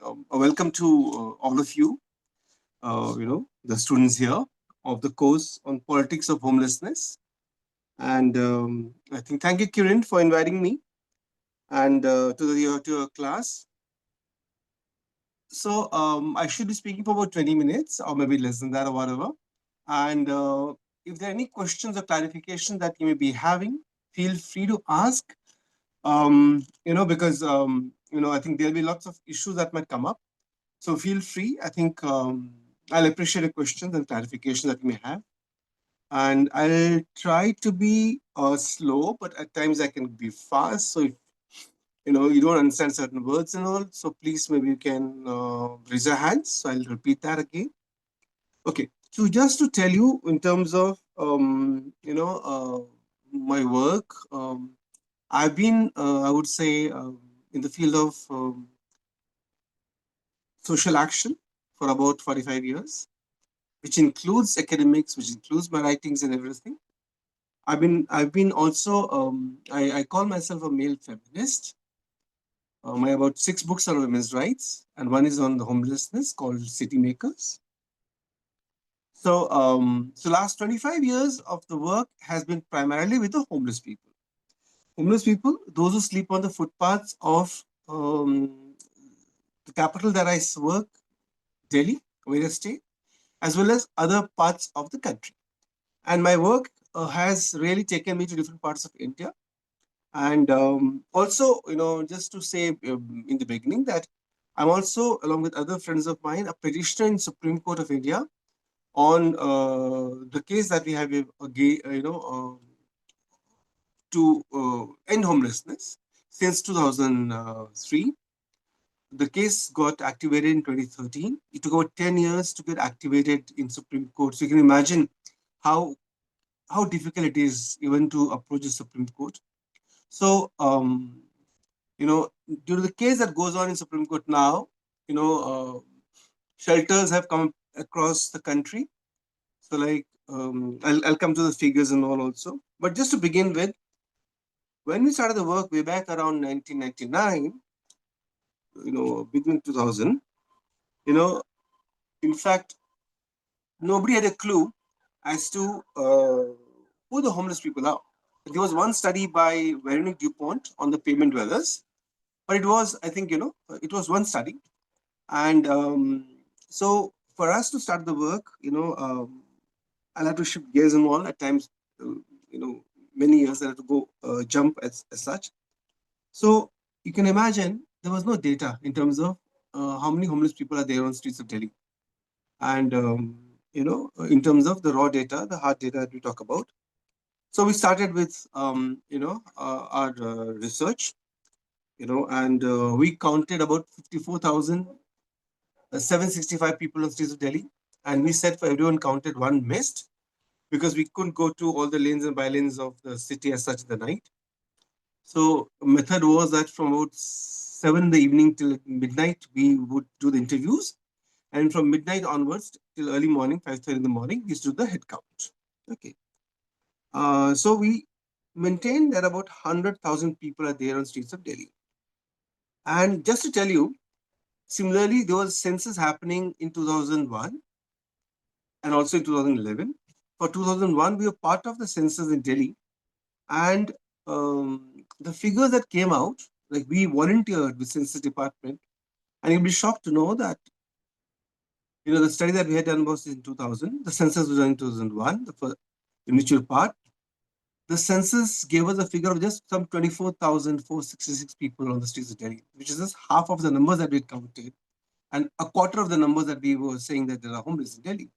a welcome to all of you, the students here of the course on Politics of Homelessness. And I think thank you, Kirin, for inviting me and to your class. So I should be speaking for about 20 minutes or maybe less than that or whatever. And if there are any questions or clarifications that you may be having, feel free to ask. Because I think there'll be lots of issues that might come up. So feel free. I think I'll appreciate the questions and clarifications that you may have. And I'll try to be slow, but at times I can be fast. So if you don't understand certain words and all, so please maybe you can raise your hands. So I'll repeat that again. Okay. So just to tell you in terms of my work, I've been I would say in the field of social action for about 45 years, which includes academics, which includes my writings and everything. I've been also I call myself a male feminist. My about 6 books are on women's rights, and one is on the homelessness called Citymakers. So last 25 years of the work has been primarily with the homeless people. Homeless people, those who sleep on the footpaths of the capital that I work, Delhi, where I stay, as well as other parts of the country. And my work has really taken me to different parts of India. And also, just to say in the beginning that I'm also, along with other friends of mine, a petitioner in Supreme Court of India on the case that we have, to end homelessness since 2003. The case got activated in 2013. It took about 10 years to get activated in Supreme Court. So you can imagine how how difficult it is even to approach the Supreme Court. So, due to the case that goes on in Supreme Court now, you know, shelters have come across the country. So, like, I'll come to the figures and all also. But just to begin with, when we started the work way back around 1999, beginning 2000, you know, in fact, nobody had a clue as to who the homeless people are. There was one study by Veronique Dupont on the pavement dwellers, but it was, I think, it was one study. And so for us to start the work, I'll have to shift gears and all at times, uh, many years I have to go jump as such. So you can imagine there was no data in terms of how many homeless people are there on streets of Delhi. And, in terms of the raw data, the hard data that we talk about. So we started with, our research, and we counted about 54,765 people on streets of Delhi. And we said for everyone counted, one missed because we couldn't go to all the lanes and by lanes of the city as such in the night. So method was that from about 7 in the evening till midnight, we would do the interviews. And from midnight onwards till early morning, 5:30 in the morning, we used to do the head count. Okay. So we maintain that about 100,000 people are there on streets of Delhi. And just to tell you, similarly, there was census happening in 2001 and also in 2011. For 2001, we were part of the census in Delhi. And the figures that came out, like we volunteered with census department, and you'll be shocked to know that, the study that we had done was in 2000. The census was done in 2001, the first initial part. The census gave us a figure of just some 24,466 people on the streets of Delhi, which is just half of the numbers that we counted and a quarter of the numbers that we were saying that there are homeless in Delhi.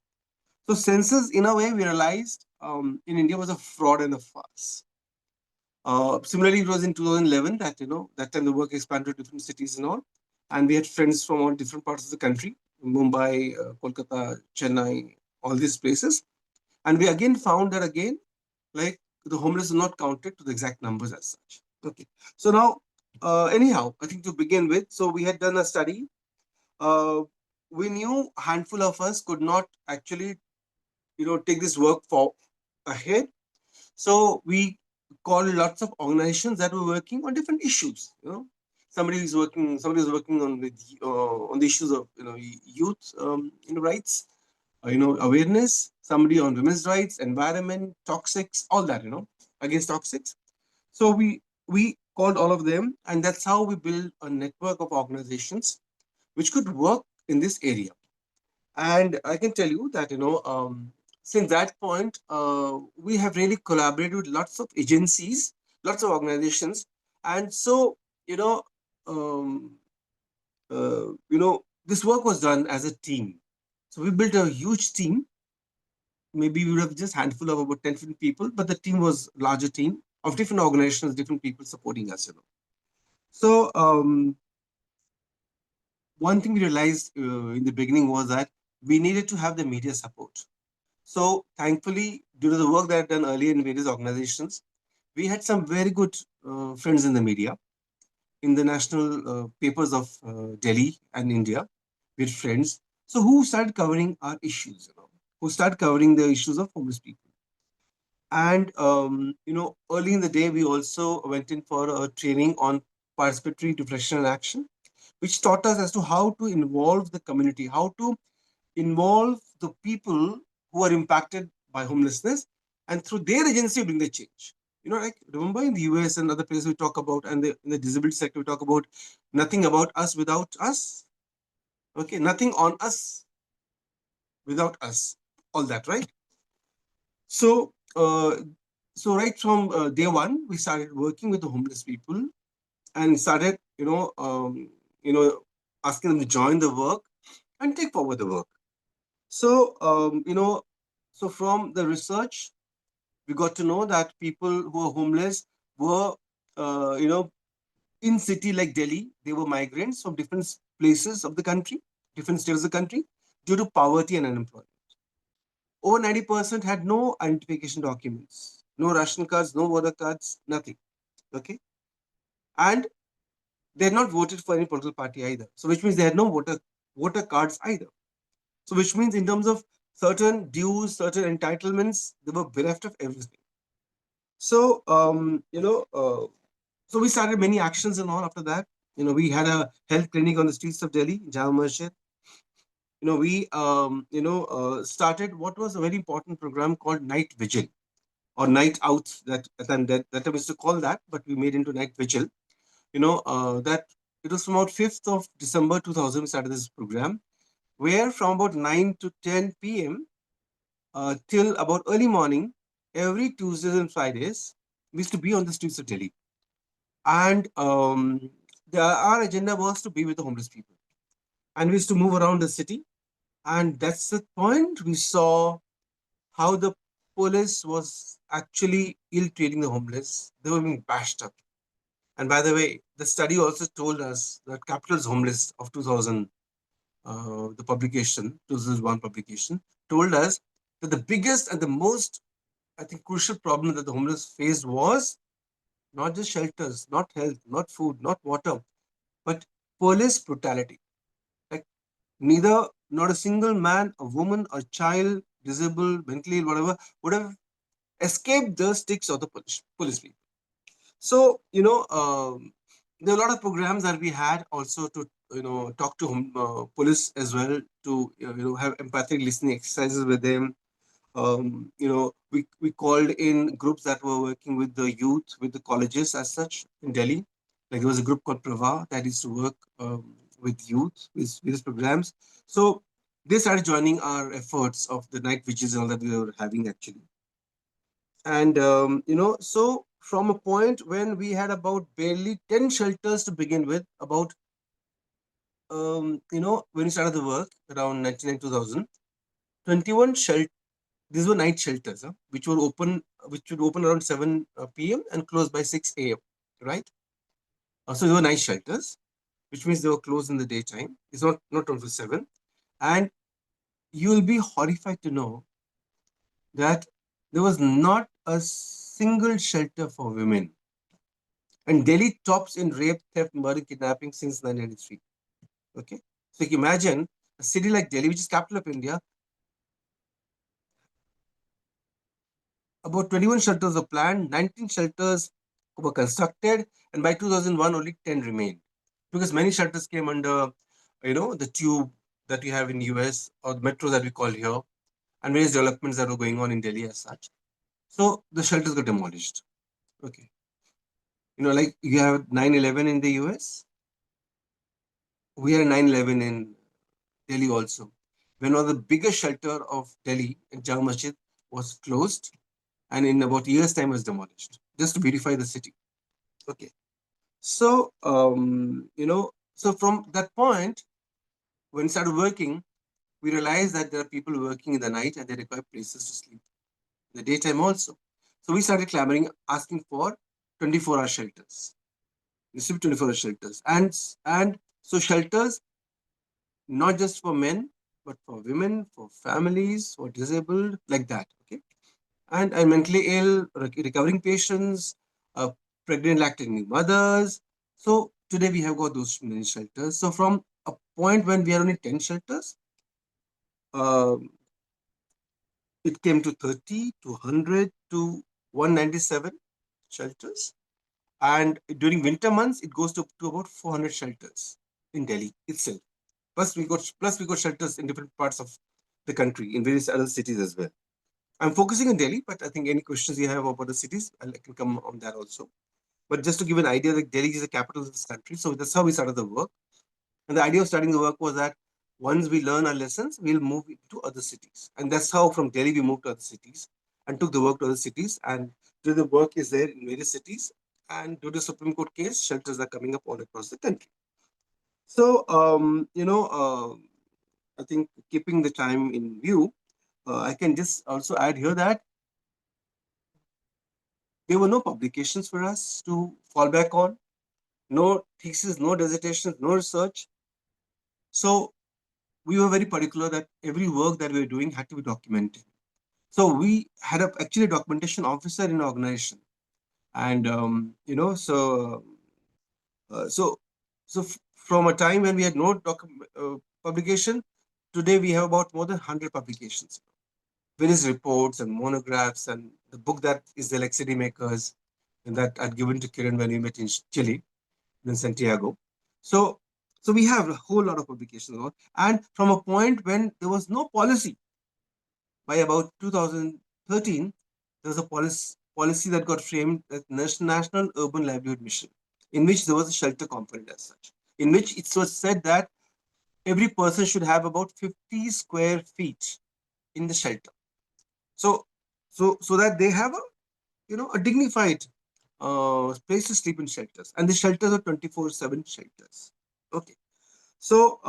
So census, in a way, we realized in India was a fraud and a farce. Similarly, it was in 2011 that, that time the work expanded to different cities and all. And we had friends from all different parts of the country, Mumbai, Kolkata, Chennai, all these places. And we again found that again, like the homeless are not counted to the exact numbers as such. Okay. So now, anyhow, I think to begin with, so we had done a study. We knew a handful of us could not actually, take this work for ahead. So we called lots of organizations that were working on different issues. Somebody is working on the issues of youth rights, awareness. Somebody on women's rights, environment, toxics, all that, against toxics. So we called all of them, and that's how we built a network of organizations which could work in this area. And I can tell you that, since that point, we have really collaborated with lots of agencies, lots of organizations. And so, you know, um, this work was done as a team. So we built a huge team. Maybe we would have just handful of about 10, 15 people, but the team was larger team of different organizations, different people supporting us. So one thing we realized in the beginning was that we needed to have the media support. So thankfully, due to the work that I've done earlier in various organizations, we had some very good friends in the media, in the national papers of Delhi and India. We had friends. So who started covering our issues, who started covering the issues of homeless people. And, early in the day, we also went in for a training on participatory depression and action, which taught us as to how to involve the community, how to involve the people who are impacted by homelessness, and through their agency bring the change. Like remember in the US and other places we talk about, and in the disability sector we talk about nothing about us without us. Okay, nothing on us without us. All that, right? So, right from day one, we started working with the homeless people and started, you know, asking them to join the work and take forward the work. So, so from the research, we got to know that people who are homeless were, in city like Delhi, they were migrants from different places of the country, different states of the country, due to poverty and unemployment. Over 90% had no identification documents, no ration cards, no voter cards, nothing. Okay. And they had not voted for any political party either. So which means they had no voter cards either. So which means in terms of certain dues, certain entitlements, they were bereft of everything. So so we started many actions and all after that. We had a health clinic on the streets of Delhi, Jama Masjid. We started what was a very important program called Night Vigil or Night Outs. That time we used to call that, but we made into Night Vigil. That it was from about 5th of December 2000 we started this program, where from about 9 to 10 p.m. Till about early morning, every Tuesdays and Fridays, we used to be on the streets of Delhi. And our agenda was to be with the homeless people. And we used to move around the city. And that's the point we saw how the police was actually ill treating the homeless. They were being bashed up. And by the way, the study also told us that Capital's Homeless of 2000, the publication, 2001 publication, told us that the biggest and the most, I think, crucial problem that the homeless faced was not just shelters, not health, not food, not water, but police brutality. Like not a single man, a woman, a child, disabled, mentally ill, whatever, would have escaped the sticks of the police people. So, there are a lot of programs that we had also to, talk to police as well, to, have empathic listening exercises with them. We called in groups that were working with the youth, with the colleges as such in Delhi. Like there was a group called Prava that used to work with youth with these programs. So they started joining our efforts of the night vigils and all that we were having actually. And so from a point when we had about barely 10 shelters to begin with, about when we started the work around 99 2000, 21 shelters. These were night shelters, which would open around 7 p.m. and close by 6 a.m. Right? So they were night shelters, which means they were closed in the daytime. It's not 24/7. And you will be horrified to know that there was not a single shelter for women. And Delhi tops in rape, theft, murder, kidnapping since 1993. Okay? So you can imagine a city like Delhi, which is capital of India, about 21 shelters were planned, 19 shelters were constructed, and by 2001, only 10 remained. because many shelters came under, the tube that we have in US or the metro that we call here, and various developments that were going on in Delhi as such. So the shelters got demolished. Okay. Like you have 9/11 in the US, we had 9/11 in Delhi also. When one of the biggest shelter of Delhi, Jama Masjid, was closed and in about a year's time was demolished just to beautify the city. Okay. So, so from that point, when we started working, we realized that there are people working in the night and they require places to sleep in the daytime also. So we started clamoring, asking for 24-hour shelters. Receive 24-hour shelters. And so shelters, not just for men, but for women, for families, for disabled, like that. Okay. And mentally ill, recovering patients, pregnant lactating mothers. So today we have got those many shelters. So from a point when we had only 10 shelters, uh, it came to 30 to 100 to 197 shelters. And during winter months, it goes to about 400 shelters in Delhi itself. Plus we got shelters in different parts of the country, in various other cities as well. I'm focusing on Delhi, but I think any questions you have about the cities, I can come on that also. But just to give an idea, that Delhi is the capital of this country, so that's how we started the work. And the idea of starting the work was that once we learn our lessons, we'll move to other cities. And that's how from Delhi we moved to other cities and took the work to other cities. And today the work is there in various cities. And due to the Supreme Court case, shelters are coming up all across the country. So, I think keeping the time in view, I can just also add here that there were no publications for us to fall back on, no thesis, no dissertations, no research. So we were very particular that every work that we were doing had to be documented. So we had actually a documentation officer in our organization, and uh, so from a time when we had no publication, today we have about more than 100 publications, various reports and monographs, and the book that is the like Citymakers, and that I'd given to Kiran when we met in Chile, in Santiago. So, so we have a whole lot of publications on, and from a point when there was no policy, by about 2013, there was a policy that got framed as National Urban Livelihood Mission, in which there was a shelter component as such, in which it was said that every person should have about 50 square feet in the shelter. So, so that they have a dignified place to sleep in shelters, and the shelters are 24/7 shelters. Okay. So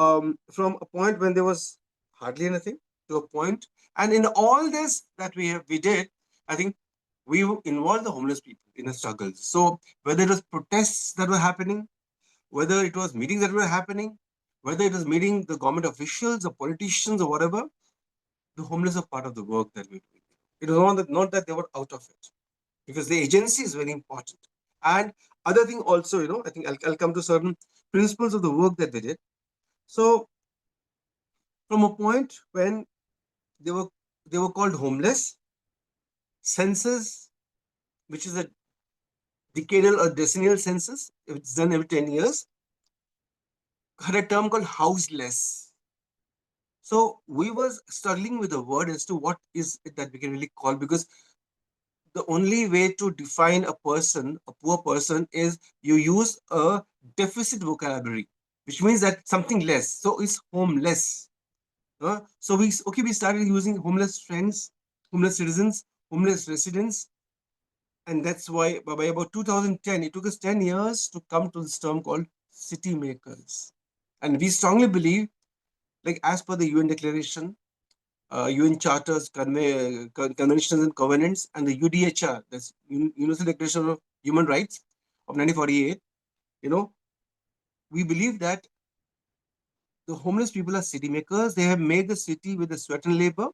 from a point when there was hardly anything to a point, and in all this that we did, I think we involved the homeless people in the struggles. So whether it was protests that were happening, whether it was meetings that were happening, whether it was meeting the government officials or politicians or whatever, the homeless are part of the work that we do. It was not that they were out of it, because the agency is very important. And other thing also, I think I'll come to certain principles of the work that they did. So from a point when they were they were called homeless, census, which is a decadal or decennial census, it's done every 10 years, had a term called houseless. So we was struggling with the word as to what is it that we can really call, because the only way to define a person, a poor person, is you use a deficit vocabulary, which means that something less. So it's homeless. So we started using homeless friends, homeless citizens, homeless residents, and that's why by about 2010, it took us 10 years to come to this term called city makers. And we strongly believe, like as per the UN declaration, UN charters, conventions and covenants, and the UDHR, that's Universal Declaration of Human Rights of 1948, you know, we believe that the homeless people are city makers. They have made the city with the sweat and labor,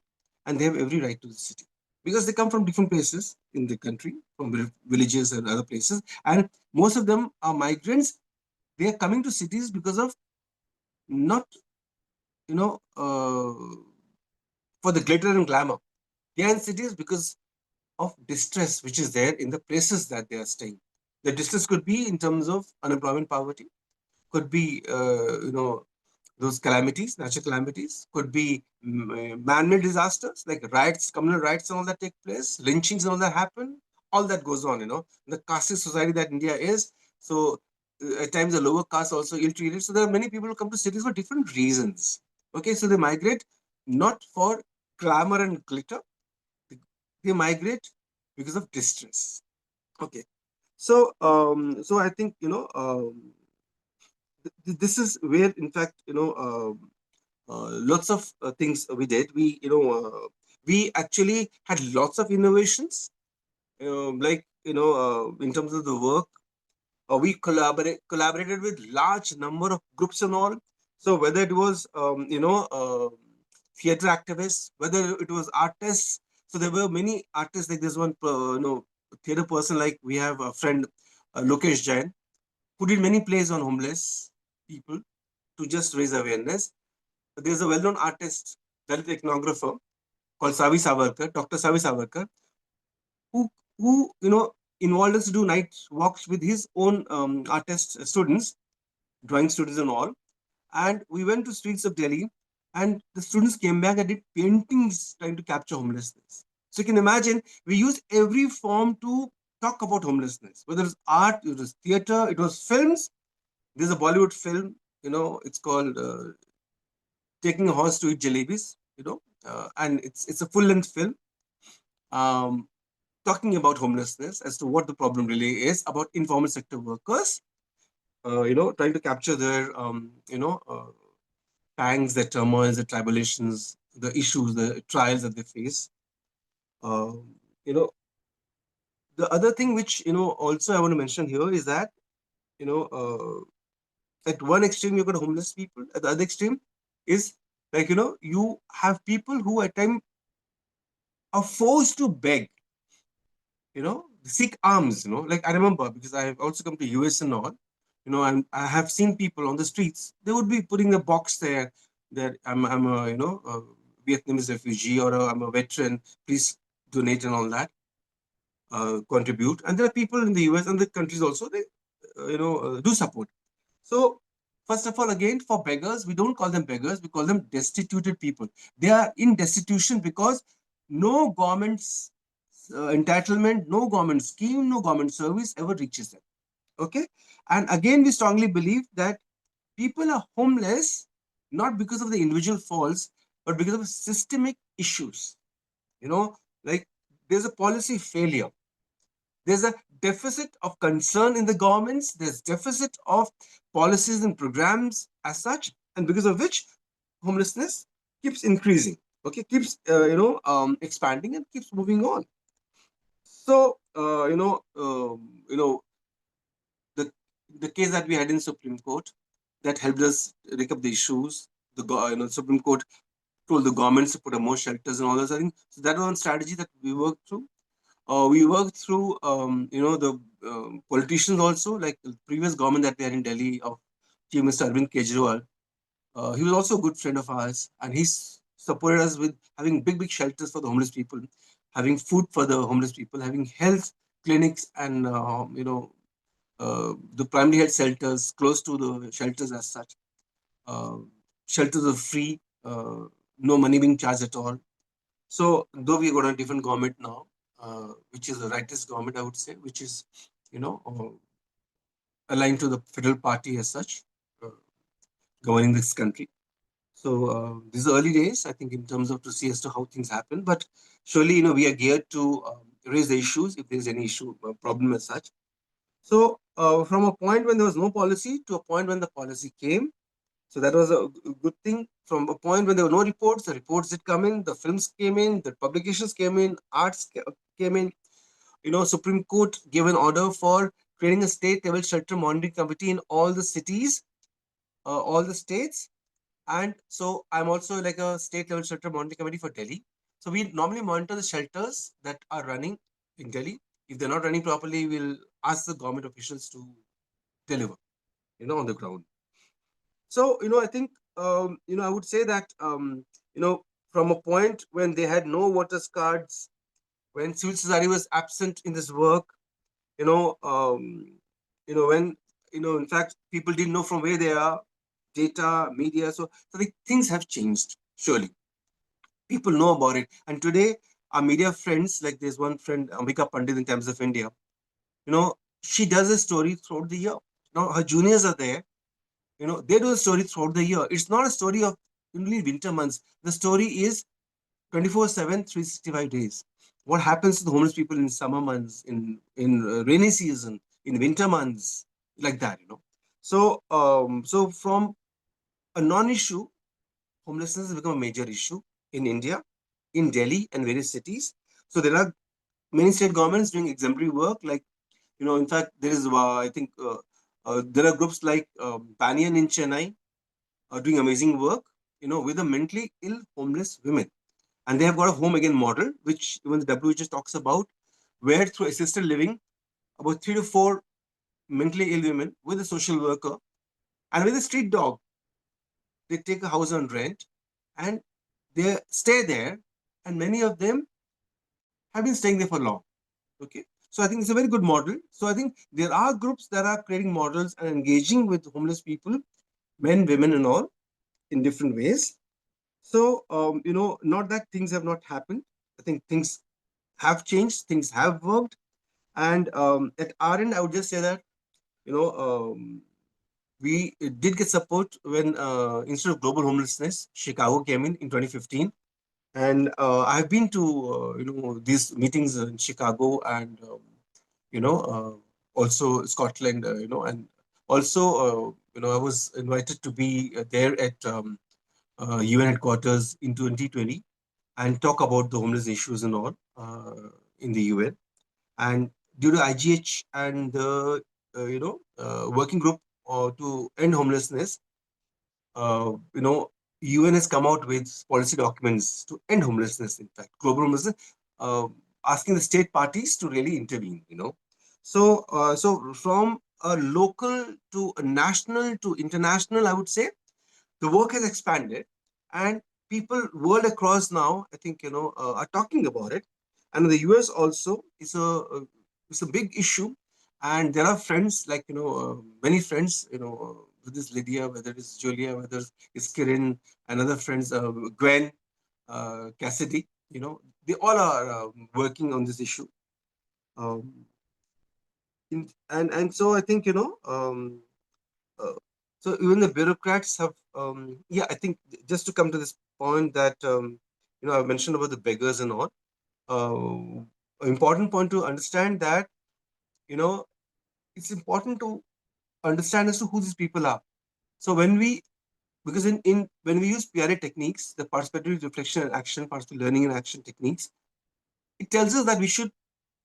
and they have every right to the city because they come from different places in the country, from villages and other places, and most of them are migrants. They are coming to cities because of not, you know, for the glitter and glamour. They are in cities because of distress which is there in the places that they are staying. The distress could be in terms of unemployment, poverty. could be those calamities, natural calamities, could be man-made disasters like riots, communal riots, and all that take place, lynchings and all that happen. All that goes on, the caste society that India is. So at times the lower caste also ill-treated. So there are many people who come to cities for different reasons. Okay, so they migrate not for glamour and glitter. They migrate because of distress. Okay, so I think this is where, in fact, lots of things we did. We actually had lots of innovations, like in terms of the work. We collaborated with large number of groups and all. So whether it was theater activists, whether it was artists. So there were many artists, like this one theater person, like we have a friend, Lokesh Jain, who did many plays on homeless people to just raise awareness. There's a well-known artist, Dalit ethnographer called Savi Savarkar, Dr. Savi Savarkar, who involved us to do night walks with his own artist students, drawing students and all. And we went to streets of Delhi, and the students came back and did paintings trying to capture homelessness. So you can imagine we used every form to talk about homelessness, whether it's art, it was theater, it was films. There's a Bollywood film, it's called Taking a Horse to Eat Jalebis, and it's a full length film. Um, Talking about homelessness as to what the problem really is, about informal sector workers, trying to capture their, pangs, their turmoils, their tribulations, the issues, the trials that they face. Um, you know, the other thing which, also I want to mention here is that, you know, at one extreme, you've got homeless people, at the other extreme is like, you have people who at time are forced to beg, seek arms, like I remember, because I have also come to US and all, and I have seen people on the streets, they would be putting a box there that I'm a, a Vietnamese refugee, or I'm a veteran, please donate and all that, contribute. And there are people in the US and the countries also, they, do support. So, first of all, again, for beggars, we don't call them beggars, we call them destituted people. They are in destitution because no government's entitlement, no government scheme, no government service ever reaches them. Okay. And again, we strongly believe that people are homeless not because of the individual faults, but because of systemic issues. Like there's a policy failure, there's a deficit of concern in the governments, there's deficit of policies and programs as such, and because of which homelessness keeps increasing. Okay, keeps expanding and keeps moving on. So the the case that we had in Supreme Court that helped us rake up the issues. Supreme Court told the governments to put up more shelters and all those. I think so that was one strategy that we worked through. We worked through, the politicians also, like the previous government that we had in Delhi of Chief Minister Arvind Kejriwal. He was also a good friend of ours, and he's supported us with having big, big shelters for the homeless people, having food for the homeless people, having health clinics, and the primary health shelters close to the shelters as such. Uh, Shelters are free, no money being charged at all. So, though we got a different government now, which is the rightist government, I would say, which is, you know, uh, aligned to the federal party as such, uh, governing this country. So, these are early days, I think, in terms of to see as to how things happen. But surely, we are geared to raise the issues if there's any issue, problem as such. So, from a point when there was no policy to a point when the policy came, so that was a good thing. From a point when there were no reports, the reports did come in, the films came in, the publications came in, came in. Supreme Court gave an order for creating a state level shelter monitoring committee in all the cities, all the states. And so I'm also like a state level shelter monitoring committee for Delhi. So we normally monitor the shelters that are running in Delhi. If they're not running properly, we'll ask the government officials to deliver, on the ground. So, I think, I would say that, from a point when they had no voters cards, when civil society was absent in this work, when In fact, people didn't know from where they are, data, media. So the things have changed, surely. People know about it. And today, our media friends, like there's one friend, Ambika Pandit in Times of India, she does a story throughout the year. Now, her juniors are there, they do a story throughout the year. It's not a story of only winter months. The story is 24/7, 365 days. What happens to the homeless people in summer months, in rainy season, in winter months, like that. So from a non-issue, homelessness has become a major issue in India, in Delhi and various cities. So there are many state governments doing exemplary work. Like, in fact, there is, I think, there are groups like Banyan in Chennai doing amazing work, with the mentally ill homeless women. And they have got a home again model, which even the WHO talks about, where through assisted living, about 3 to 4 mentally ill women with a social worker and with a street dog, they take a house on rent and they stay there. And many of them have been staying there for long. Okay. So I think it's a very good model. So I think there are groups that are creating models and engaging with homeless people, men, women, and all in different ways. So, not that things have not happened. I think things have changed, things have worked. And at our end, I would just say that, you know, um, we did get support when, instead of global homelessness, Chicago came in 2015. And I've been to, these meetings in Chicago and, also Scotland, and also, I was invited to be there at UN headquarters in 2020 and talk about the homeless issues and all in the UN. And due to IGH and the working group to end homelessness, UN has come out with policy documents to end homelessness. In fact, global homelessness, uh, asking the state parties to really intervene. So from a local to a national to international, I would say the work has expanded, and people world across now, I think, are talking about it. And in the US also, it's a big issue. And there are friends, like, many friends, with this Lydia, whether it's Julia, whether it's Kirin, and other friends, Gwen, Cassidy, they all are working on this issue. um, and so I think, uh, so even the bureaucrats have, yeah, I think, just to come to this point that, I've mentioned about the beggars and all. Important point to understand that, you know, it's important to understand as to who these people are. So because in when we use PRA techniques, the participatory reflection and action, participatory learning and action techniques, it tells us that we should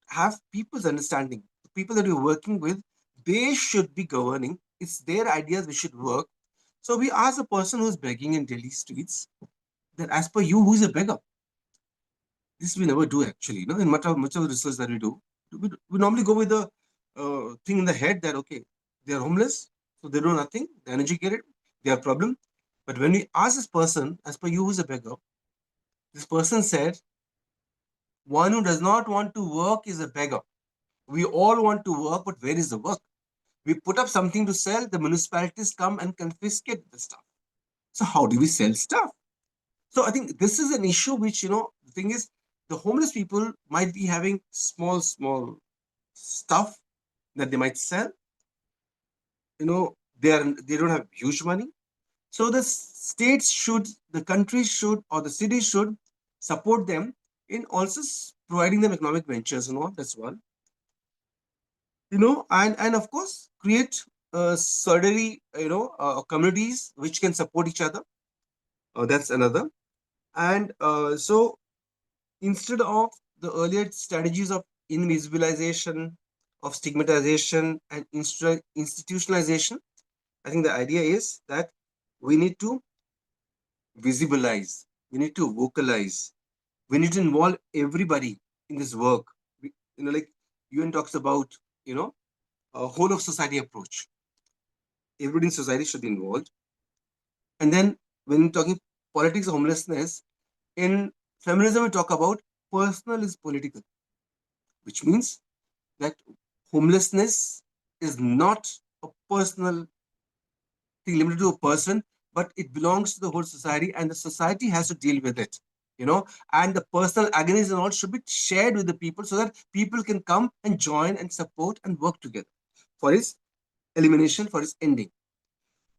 have people's understanding. The people that we're working with, they should be governing. It's their ideas we should work. So we ask a person who's begging in Delhi streets that, as per you, who's a beggar? This we never do actually. In much of the research that we do, we normally go with the thing in the head that, okay, they are homeless, so they do nothing, they're uneducated, they have problem. But when we ask this person, as per you, who's a beggar? This person said, one who does not want to work is a beggar. We all want to work, but where is the work? We put up something to sell, the municipalities come and confiscate the stuff. So how do we sell stuff? So I think this is an issue which, the thing is, the homeless people might be having small stuff that they might sell. They don't have huge money. So the states should, the countries should, or the cities should support them in also providing them economic ventures and all. That's one. And of course create solidarity, communities which can support each other. That's another. And so instead of the earlier strategies of invisibilization, of stigmatization and institutionalization, I think the idea is that we need to visibilize, we need to vocalize, we need to involve everybody in this work. Like UN talks about, a whole of society approach. Everybody in society should be involved. And then when talking politics of homelessness, in feminism, we talk about personal is political, which means that homelessness is not a personal thing limited to a person, but it belongs to the whole society, and the society has to deal with it. And the personal agonies and all should be shared with the people so that people can come and join and support and work together for its elimination, for its ending.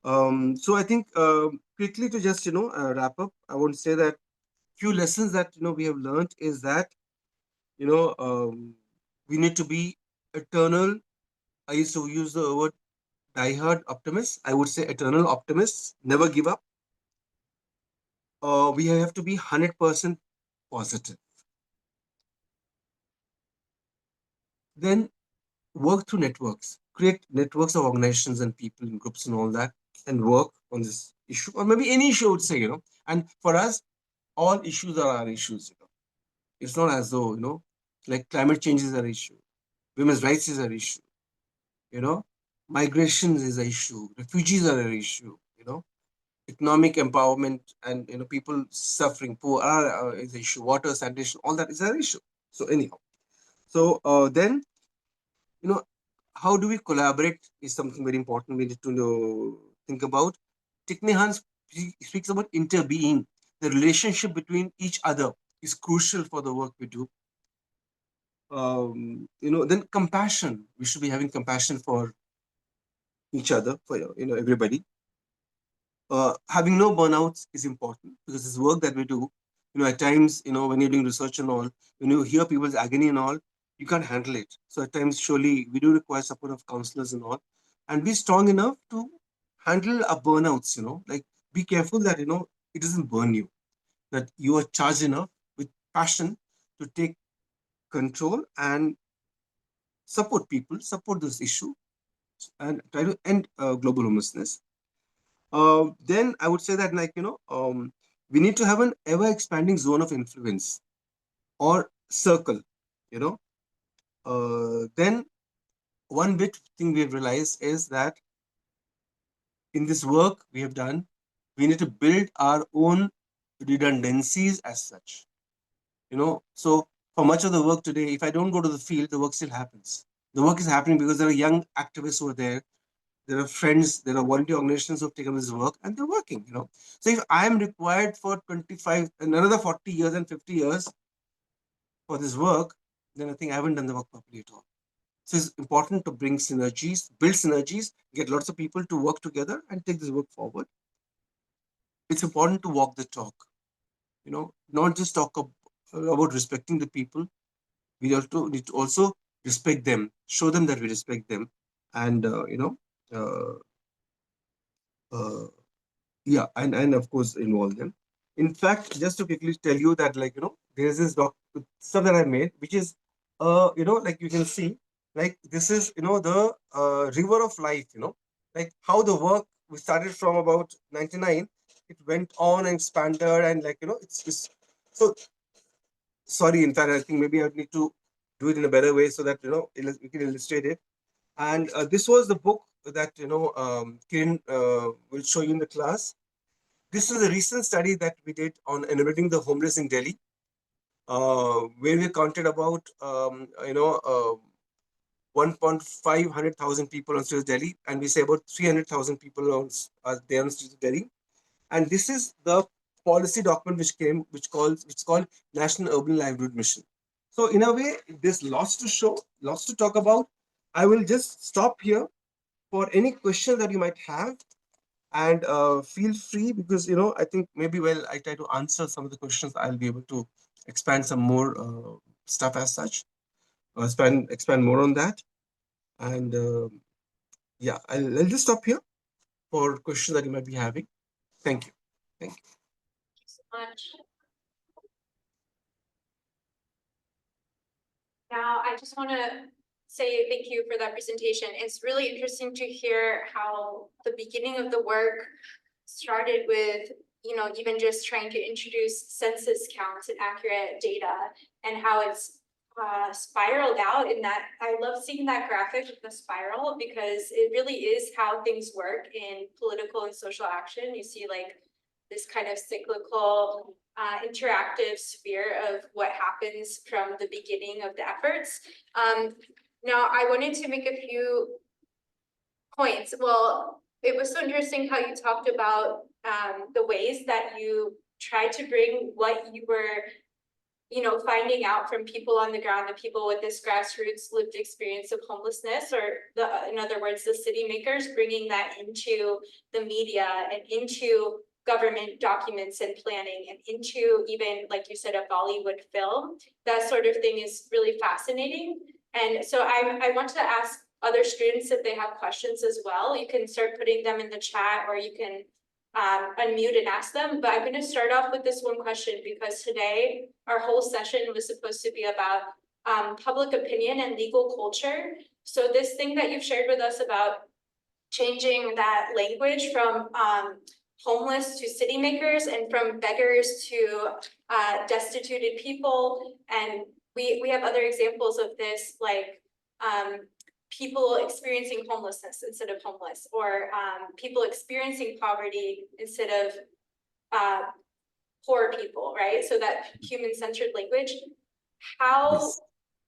So I think quickly to just wrap up, I want to say that few lessons that we have learned is that you know um, we need to be eternal. I used to use the word diehard optimist. I would say eternal optimists. Never give up. We have to be 100% positive. Then work through networks. Create networks of organizations and people and groups and all that, and work on this issue or maybe any issue. I would say And for us, all issues are our issues. It's not as though like climate change is an issue, women's rights is an issue. You know, migration is an issue, refugees are an issue. Economic empowerment and people suffering poor are is an issue. Water, sanitation, all that is an issue. So anyhow, so then you know how do we collaborate is something very important we need to think about. Tiknehan speaks about interbeing. The relationship between each other is crucial for the work we do. Then compassion. We should be having compassion for each other, for everybody. Having no burnouts is important because this work that we do, at times, when you're doing research and all, when you hear people's agony and all, you can't handle it. So at times, surely, we do require support of counselors and all, and be strong enough to handle our burnouts. Like be careful that it doesn't burn you. That you are charged enough with passion to take control and support people, support this issue, and try to end global homelessness. Then I would say that we need to have an ever expanding zone of influence or circle. You know, then one big thing we have realized is that in this work we have done, we need to build our own redundancies as such. So for much of the work today, if I don't go to the field, the work still happens. The work is happening because there are young activists who are there. There are friends, there are volunteer organizations who have taken this work and they're working. So if I am required for 25 and another 40 years and 50 years for this work, then I think I haven't done the work properly at all. So it's important to bring synergies, build synergies, get lots of people to work together and take this work forward. It's important to walk the talk, not just talk about respecting the people. We also need to also respect them, show them that we respect them, and uh, uh, yeah, and of course involve them. In fact, just to quickly tell you that there's this stuff that I made, which is like you can see, like this is the river of life, like how the work we started from about 99, it went on and expanded, and it's so sorry. In fact, I think maybe I need to do it in a better way so that we can illustrate it. And this was the book that Kirin will show you in the class. This is a recent study that we did on enumerating the homeless in Delhi, where we counted about 1,500,000 people on streets of Delhi, and we say about 300,000 people are there on streets of Delhi. And this is the policy document which called National Urban Livelihood Mission. So in a way, there's lots to show, lots to talk about. I will just stop here for any question that you might have, and feel free because I think maybe while I try to answer some of the questions, I'll be able to expand some more stuff as such, expand more on that. And yeah, I'll just stop here for questions that you might be having. Thank you. Thank you. So much. Now, I just want to say thank you for that presentation. It's really interesting to hear how the beginning of the work started with, even just trying to introduce census counts and accurate data, and how it's spiraled out in that. I love seeing that graphic of the spiral because it really is how things work in political and social action. You see like this kind of cyclical interactive sphere of what happens from the beginning of the efforts. Now, I wanted to make a few points. Well, it was so interesting how you talked about the ways that you tried to bring what you were, finding out from people on the ground, the people with this grassroots lived experience of homelessness, or in other words, the city makers, bringing that into the media and into government documents and planning and into even, like you said, a Bollywood film. That sort of thing is really fascinating. And so I want to ask other students if they have questions as well. You can start putting them in the chat, or you can unmute and ask them. But I'm going to start off with this one question, because today our whole session was supposed to be about public opinion and legal culture. So this thing that you've shared with us about changing that language from homeless to city makers, and from beggars to destituted people, and we have other examples of this, like people experiencing homelessness instead of homeless, or people experiencing poverty instead of poor people, right? So that human-centered language. How Yes.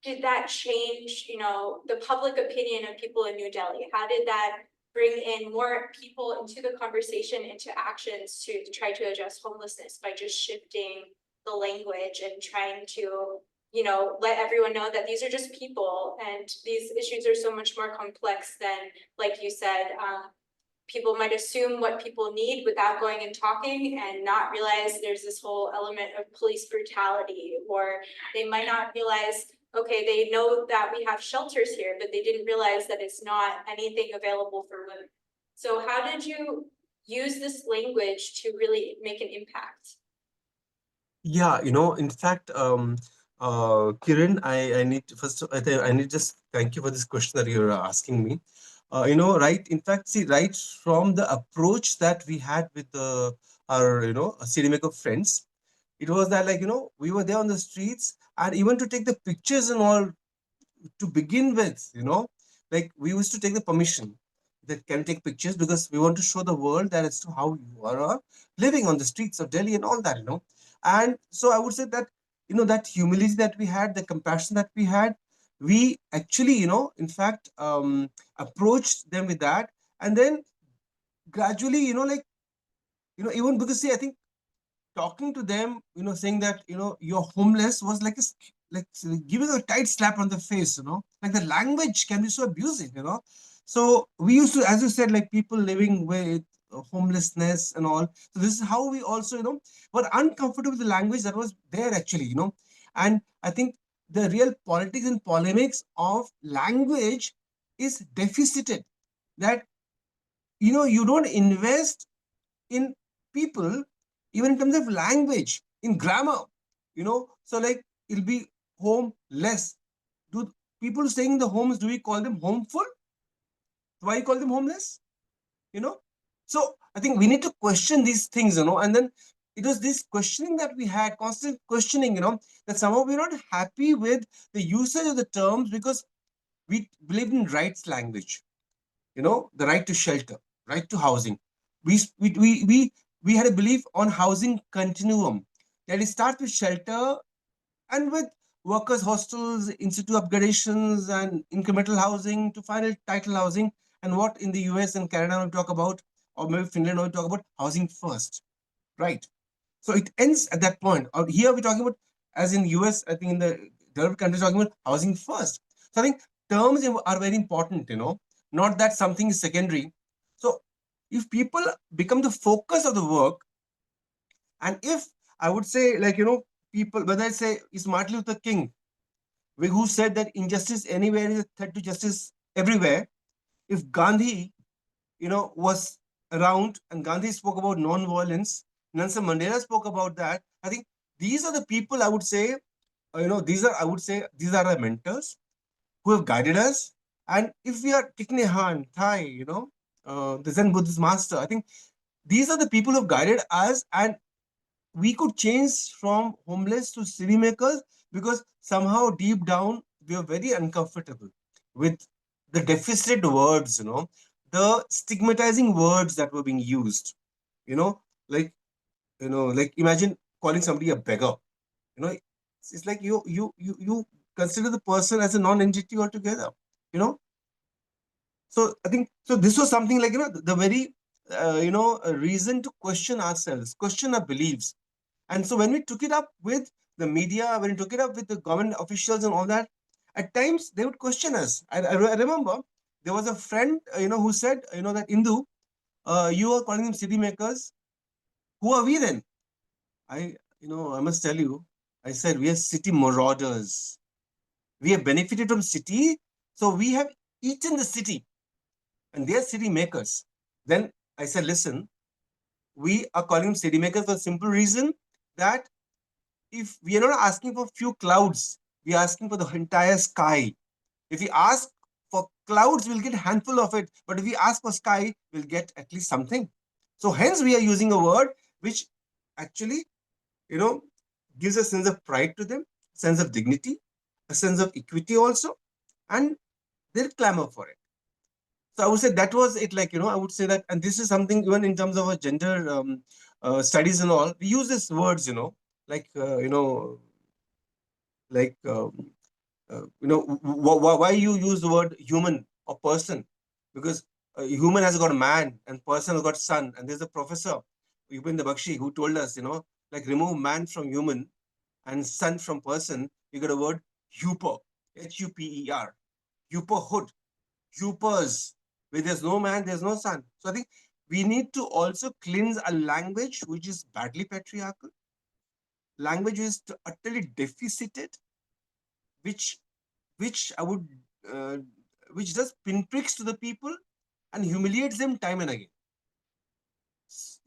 did that change, the public opinion of people in New Delhi? How did that bring in more people into the conversation, into actions to try to address homelessness by just shifting the language and trying to, let everyone know that these are just people and these issues are so much more complex than, like you said, people might assume what people need without going and talking, and not realize there's this whole element of police brutality, or they might not realize, okay, they know that we have shelters here, but they didn't realize that it's not anything available for women. So how did you use this language to really make an impact? Yeah, in fact, Kiran, I need to, first, I need just thank you for this question that you're asking me. Right? In fact, see, right from the approach that we had with our, Citymaker friends, it was that, like, we were there on the streets, and even to take the pictures and all, to begin with, like, we used to take the permission that can take pictures, because we want to show the world that as to how you are living on the streets of Delhi and all that. And so I would say that, that humility that we had, the compassion that we had, we actually, in fact, approached them with that. And then gradually, like, even because, see, I think talking to them, saying that, you're homeless was like like giving a tight slap on the face, like the language can be so abusive. So we used to, as you said, like people living with homelessness and all. So this is how we also, were uncomfortable with the language that was there actually. And I think the real politics and polemics of language is deficited. That, you don't invest in people, even in terms of language, in grammar, so like it'll be homeless. Do people staying in the homes, do we call them homeful? Why you call them homeless? You know? So I think we need to question these things, and then it was this questioning that we had, constant questioning, that somehow we're not happy with the usage of the terms, because we believe in rights language, the right to shelter, right to housing. We had a belief on housing continuum, that it starts with shelter, and with workers hostels, institute upgradations, and incremental housing, to final title housing, and what in the US and Canada we talk about, or maybe Finland we talk about housing first, right? So it ends at that point. Or here we're talking about, as in US, I think in the developed countries, talking about housing first. So I think terms are very important, not that something is secondary. So if people become the focus of the work, and if I would say, like, people, whether I say is Martin Luther King, who said that injustice anywhere is a threat to justice everywhere. If Gandhi, was around, and Gandhi spoke about non-violence, Nelson Mandela spoke about that. I think these are the people, I would say, these are our mentors who have guided us. And if we are Thich Nhat Hanh, Thai, the Zen Buddhist master, I think these are the people who have guided us, and we could change from homeless to city makers, because somehow deep down we are very uncomfortable with the deficit words, the stigmatizing words that were being used, you know, like, like imagine calling somebody a beggar, you know, it's like you consider the person as a non-entity altogether, you know. So I think so. This was something like the very reason to question ourselves, question our beliefs. And so when we took it up with the media, when we took it up with the government officials and all that, at times they would question us. I remember there was a friend, who said, that Indu, you are calling them city makers. Who are we then? I must tell you, I said we are city marauders. We have benefited from city, so we have eaten the city, and they are city makers. Then I said, listen, we are calling them city makers for a simple reason that if we are not asking for few clouds, we are asking for the entire sky. If we ask for clouds, we'll get a handful of it. But if we ask for sky, we'll get at least something. So hence we are using a word which actually, you know, gives a sense of pride to them, sense of dignity, a sense of equity also, and they'll clamor for it. So I would say that was it. Like, I would say that, and this is something even in terms of our gender studies and all, we use these words, like, like, why you use the word human or person? Because human has got a man and person has got son. And there's a professor, Upendra Bakshi, who told us, like remove man from human and son from person, you get a word huper, Huper, huperhood, hupers. Where there's no man, there's no son. So I think we need to also cleanse a language which is badly patriarchal, language is utterly deficited, which which I would uh, which does pinpricks to the people and humiliates them time and again.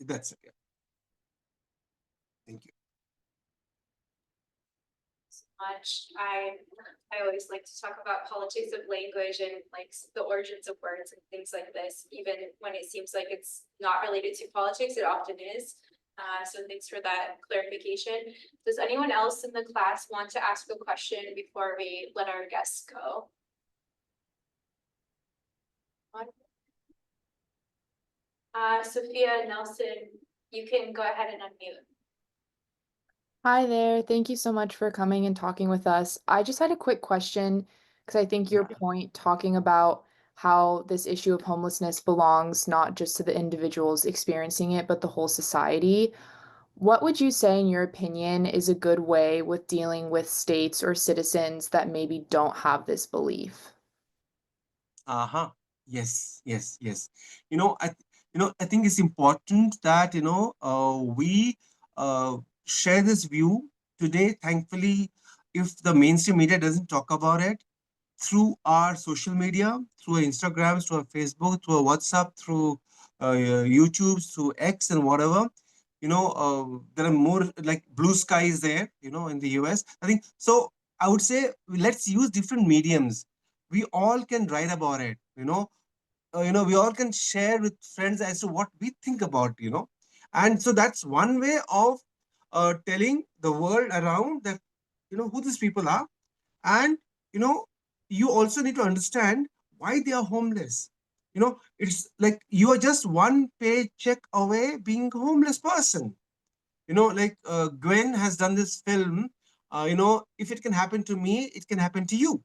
That's it. Yeah. Thank you. So much. I always like to talk about politics of language and like the origins of words and things like this, even when it seems like it's not related to politics, it often is. So thanks for that clarification. Does anyone else in the class want to ask a question before we let our guests go? Sophia Nelson, you can go ahead and unmute. Hi there. Thank you so much for coming and talking with us. I just had a quick question because I think your point talking about how this issue of homelessness belongs not just to the individuals experiencing it, but the whole society. What would you say, in your opinion, is a good way with dealing with states or citizens that maybe don't have this belief? Uh-huh. Yes, yes, yes. I think it's important that, we share this view today. Thankfully, if the mainstream media doesn't talk about it, through our social media, through our Instagrams, through our Facebook, through our WhatsApp, through YouTube, through X and whatever, there are more like blue skies there, in the US. I think so. I would say let's use different mediums. We all can write about it, we all can share with friends as to what we think about, and so that's one way of telling the world around that, who these people are, and you know you also need to understand why they are homeless. It's like you are just one paycheck away being a homeless person. Like Gwen has done this film, if it can happen to me, it can happen to you,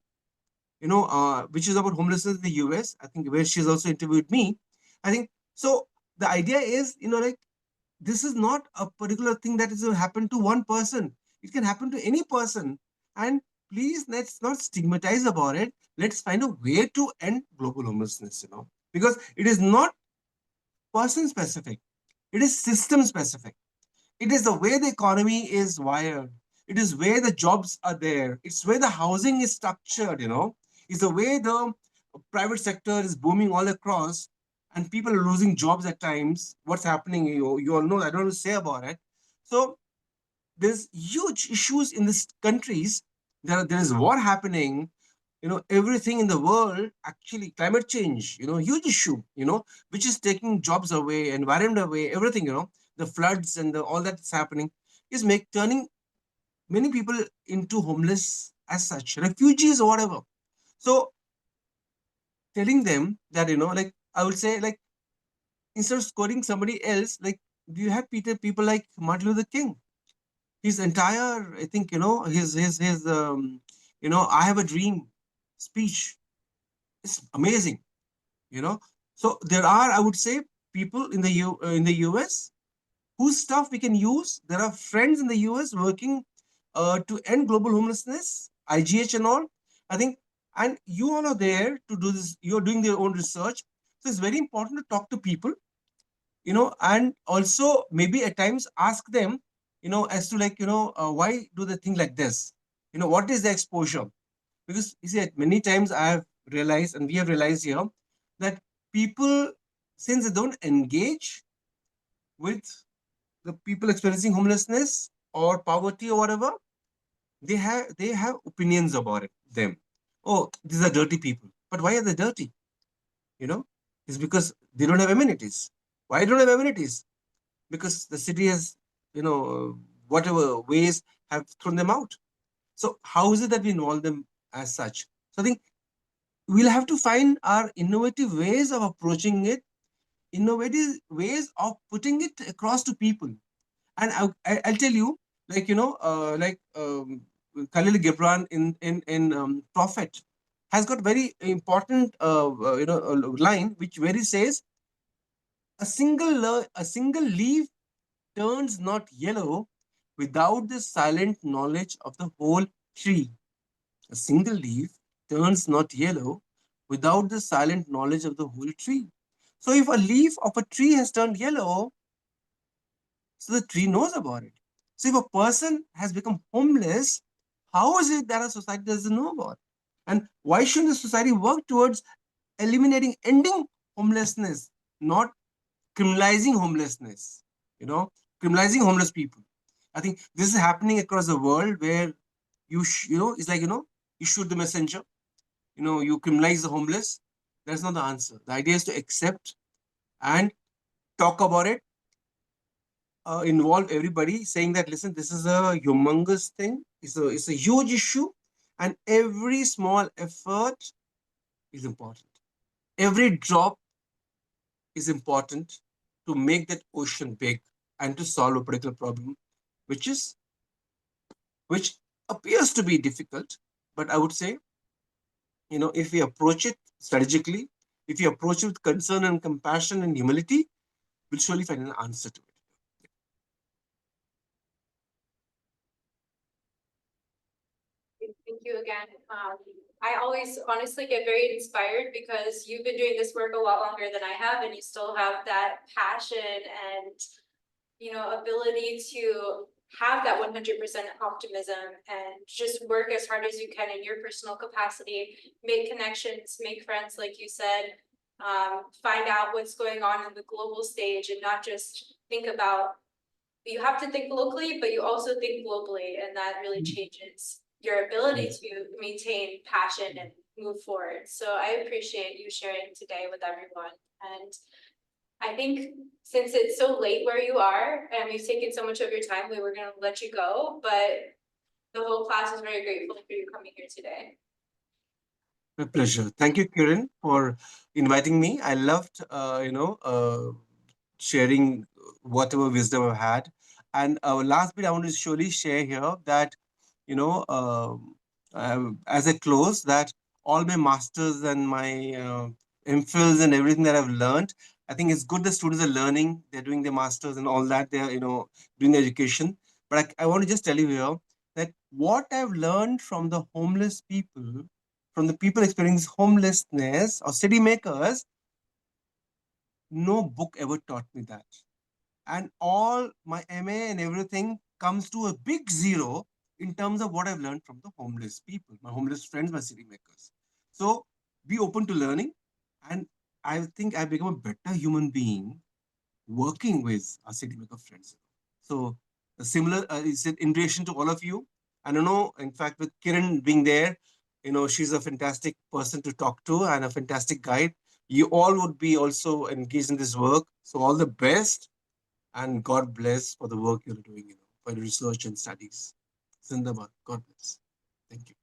which is about homelessness in the US, I think, where she's also interviewed me. I think so. The idea is, like, this is not a particular thing that is going to happen to one person. It can happen to any person. And please, let's not stigmatize about it. Let's find a way to end global homelessness, because it is not person specific, it is system specific. It is the way the economy is wired. It is where the jobs are there. It's where the housing is structured, It's the way the private sector is booming all across and people are losing jobs at times. What's happening, you all know, I don't want to say about it. So there's huge issues in these countries. There is war happening, everything in the world, actually climate change, huge issue, which is taking jobs away, environment away, everything, the floods and all that's happening is turning many people into homeless as such, refugees or whatever. So telling them that, like I would say, like, instead of scoring somebody else, like, do you have people like Martin Luther King? His entire, I think, his I have a dream speech is amazing. you know. So there are, I would say, people in the US whose stuff we can use. There are friends in the US working to end global homelessness, IGH and all. I think, and you all are there to do this. You're doing their own research. So it's very important to talk to people, and also maybe at times ask them, as to like, why do they think like this? What is the exposure? Because you see, many times I have realized, and we have realized here, that people, since they don't engage with the people experiencing homelessness or poverty or whatever, they have opinions about them. Oh, these are dirty people. But why are they dirty? You know, it's because they don't have amenities. Why don't have amenities? Because the city has, whatever ways have thrown them out. So how is it that we involve them as such? So I think we'll have to find our innovative ways of approaching it, innovative ways of putting it across to people. And I'll tell you, like, Khalil Gibran in Prophet has got very important, line which where he says, a single leaf turns not yellow without the silent knowledge of the whole tree. A single leaf turns not yellow without the silent knowledge of the whole tree. So if a leaf of a tree has turned yellow, so the tree knows about it. So if a person has become homeless, how is it that a society doesn't know about it? And why shouldn't the society work towards ending homelessness, not criminalizing homelessness, you know, criminalizing homeless people? I think this is happening across the world where it's like, you shoot the messenger, you criminalize the homeless. That's not the answer. The idea is to accept and talk about it, involve everybody, saying that, listen, this is a humongous thing. It's a huge issue, and every small effort is important. Every drop is important to make that ocean big and to solve a particular problem, which is which appears to be difficult. But I would say, if we approach it strategically, if we approach it with concern and compassion and humility, we'll surely find an answer to it. Thank you again. I always honestly get very inspired because you've been doing this work a lot longer than I have, and you still have that passion and, ability to have that 100% optimism and just work as hard as you can in your personal capacity, make connections, make friends, like you said, find out what's going on in the global stage and not just think about, you have to think locally, but you also think globally, and that really changes your ability to maintain passion and move forward. So I appreciate you sharing today with everyone. And I think since it's so late where you are and we've taken so much of your time, we were going to let you go, but the whole class is very grateful for you coming here today. My pleasure. Thank you, Kiran, for inviting me. I loved, sharing whatever wisdom I've had. And last bit, I want to surely share here that, as I close, that all my masters and my MPhils and everything that I've learned, I think it's good that students are learning, they're doing their masters and all that, they're, doing their education. But I want to just tell you here that what I've learned from the people experiencing homelessness or city makers, no book ever taught me that. And all my MA and everything comes to a big zero in terms of what I've learned from the homeless people, my homeless friends, my city makers. So be open to learning. And I think I've become a better human being working with our city maker friends. So similar is it in relation to all of you. I don't know, in fact, with Kiran being there, she's a fantastic person to talk to and a fantastic guide. You all would be also engaged in this work. So all the best and God bless for the work you're doing, for your research and studies. Zindabad. God bless. Thank you.